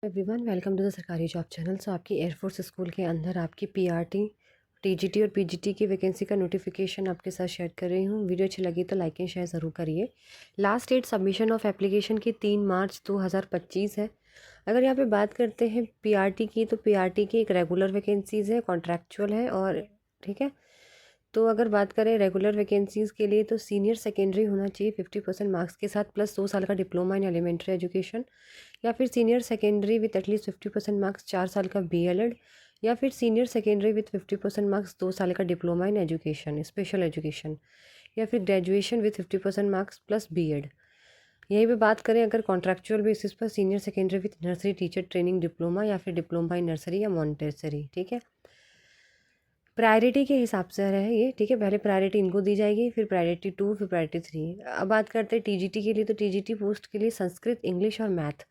Everyone welcome to the सरकारी job channel. सो आपकी air force school के अंदर आपकी पीआरटी, टीजीटी और पीजीटी की वैकेंसी का नोटिफिकेशन आपके साथ शेयर कर रही हूँ। वीडियो अच्छी लगी तो लाइक एंड शेयर ज़रूर करिए। Last date submission of application की 3 मार्च 2025 है। अगर यहाँ पे बात करते हैं पीआरटी की, तो पीआरटी की एक रेगुलर वैकेंसीज़ है, कॉन्ट्रैक्चुअल है और ठीक है। तो अगर बात करें रेगुलर वैकेंसीज़ के लिए, तो सीनियर सेकेंडरी होना चाहिए 50% मार्क्स के साथ, प्लस 2 साल का डिप्लोमा इन एलिमेंट्री एजुकेशन, या फिर senior secondary with at least 50% marks 4 साल का बीएलएड, या फिर सीनियर सेकेंडरी विथ 50% मार्क्स 2 साल का diploma in education special education, या फिर graduation with 50% marks plus B Ed. यहीं पे बात करें अगर कॉन्ट्रैक्चुअल बेसिस पर, senior secondary with nursery teacher training diploma या फिर डिप्लोमा इन नर्सरी या मॉन्टेसरी। ठीक है, प्रायोरिटी के हिसाब से है ये। ठीक है, पहले प्रायोरिटी इनको दी जाएगी, फिर प्रायोरिटी 2, फिर प्रायोरिटी 3। अब बात करते हैं टीजीटी के लिए, तो टीजीटी पोस्ट के लिए संस्कृत, इंग्लिश और मैथ,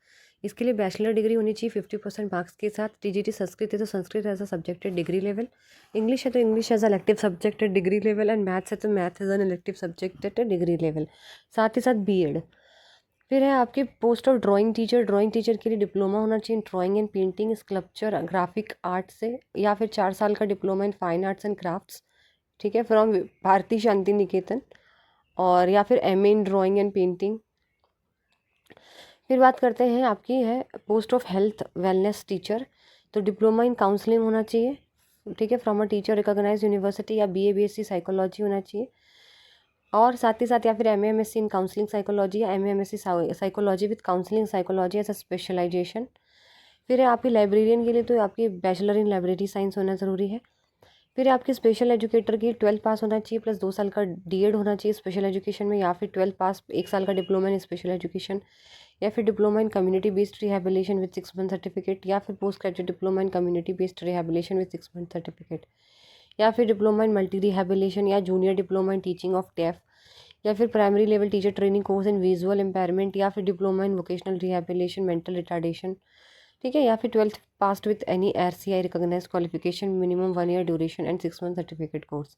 इसके लिए बैचलर डिग्री होनी चाहिए 50% मार्क्स के साथ। टीजीटी संस्कृत है तो संस्कृत एज अ सब्जेक्ट है डिग्री लेवल, इंग्लिश है तो English as a elective subject है डिग्री लेवल, एंड मैथ्स है तो math as an elective subject है डिग्री लेवल, साथ ही साथ बीएड। फिर है आपकी post of drawing teacher. Drawing teacher के लिए डिप्लोमा होना चाहिए drawing and painting, sculpture, graphic art से, या फिर 4 साल का diploma in fine arts and crafts, ठीक है, फ्रॉम भारतीय शांति निकेतन, और या फिर MA in drawing and painting. फिर बात करते हैं आपकी है post of health wellness teacher, तो डिप्लोमा इन काउंसलिंग होना चाहिए, ठीक है, from a teacher recognise university, या बीए बीएससी साइकोलॉजी होना चाहिए, और साथ ही साथ या फिर MA MSc in counselling psychology, या MA MSc psychology with counselling psychology as a specialisation. फिर है आपकी लाइब्रेरियन के लिए, तो आपकी बैचलर इन लाइब्रेरी साइंस होना ज़रूरी है। फिर आपके स्पेशल एजुकेटर की 12 पास होना चाहिए, प्लस 2 साल का डीएड होना चाहिए स्पेशल एजुकेशन में, या फिर 12 पास 1 साल का डिप्लोमा इन स्पेशल एजुकेशन, या फिर diploma in community based rehabilitation with 6 month certificate, या फिर post graduate diploma in community based rehabilitation with 6 month certificate, या फिर डिप्लोमा इन मल्टी रिहेबिलिटेशन या junior diploma in teaching of deaf, या फिर primary level teacher training course in visual impairment, या फिर diploma in vocational rehabilitation mental retardation, ठीक है, या फिर 12th passed with any RCI recognised qualification, minimum 1 year duration and 6 month certificate course.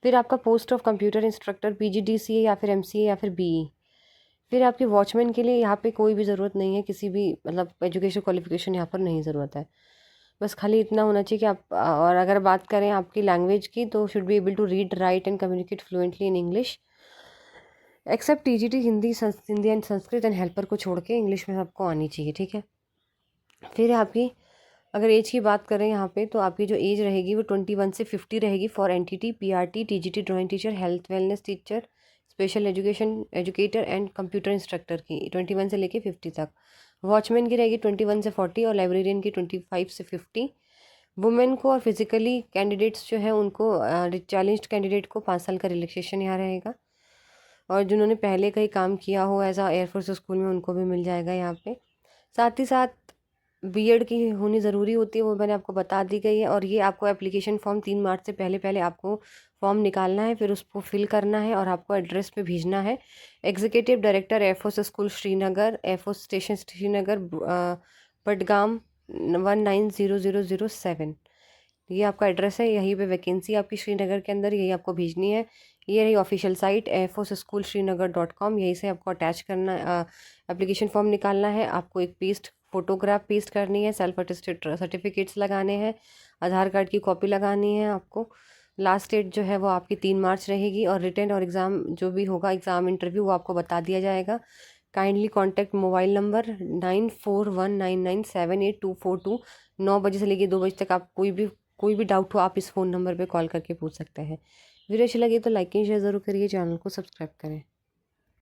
फिर आपका post of computer instructor PGDCA या फिर एमसीए या फिर बीई। फिर आपके वॉचमैन के लिए यहाँ पे कोई भी ज़रूरत नहीं है, किसी भी मतलब एजुकेशन क्वालिफिकेशन यहाँ पर नहीं ज़रूरत है, बस खाली इतना होना चाहिए कि आप, और अगर बात करें आपकी लैंग्वेज की, तो should be able to read write and communicate fluently in English, except TGT Hindi Hindi and Sanskrit and helper को छोड़ के इंग्लिश में सबको आनी चाहिए। ठीक है, फिर आपकी अगर एज की बात करें यहाँ पे, तो आपकी जो एज रहेगी वो 21 से 50 रहेगी for NTT, PRT, TGT drawing teacher, health wellness teacher, special education educator and computer instructor की 21 से लेके 50 तक। वॉचमैन की रहेगी 21 से 40 और लाइब्रेरियन की 25 से 50। वुमेन को और फिजिकली कैंडिडेट्स जो है उनको, चैलेंज्ड कैंडिडेट को 5 साल का रिलैक्सेशन यहाँ रहेगा, और जिन्होंने पहले कहीं काम किया हो एज आ एयरफोर्स स्कूल में उनको भी मिल जाएगा यहाँ पे। साथ ही साथ बीएड की होनी ज़रूरी होती है, वो मैंने आपको बता दी गई है। और ये आपको एप्लीकेशन फॉर्म 3 मार्च से पहले पहले आपको फॉर्म निकालना है, फिर उसको फिल करना है और आपको एड्रेस पे भेजना है। Executive director air force school Srinagar, air force station Srinagar, Budgam 190007, ये आपका एड्रेस है। यहीं पे वैकेंसी आपकी श्रीनगर के अंदर, यही आपको भेजनी है। ये रही ऑफिशियल साइट airforceschoolsrinagar.com, यहीं से आपको अटैच करना, एप्लीकेशन फॉर्म निकालना है। आपको एक फोटोग्राफ पेस्ट करनी है, सेल्फ अटेस्टेड सर्टिफिकेट्स लगाने हैं, आधार कार्ड की कॉपी लगानी है आपको। लास्ट डेट जो है वो आपकी 3 मार्च रहेगी, और रिटन और एग्ज़ाम जो भी होगा, एग्ज़ाम इंटरव्यू, वो आपको बता दिया जाएगा। Kindly contact mobile number 9419978242। 9 बजे से लेकर 2 बजे तक आप कोई भी डाउट हो आप इस फ़ोन नंबर पे कॉल करके पूछ सकते हैं। वीडियो अच्छी लगी तो लाइक एंड शेयर ज़रूर करिए, चैनल को सब्सक्राइब करें।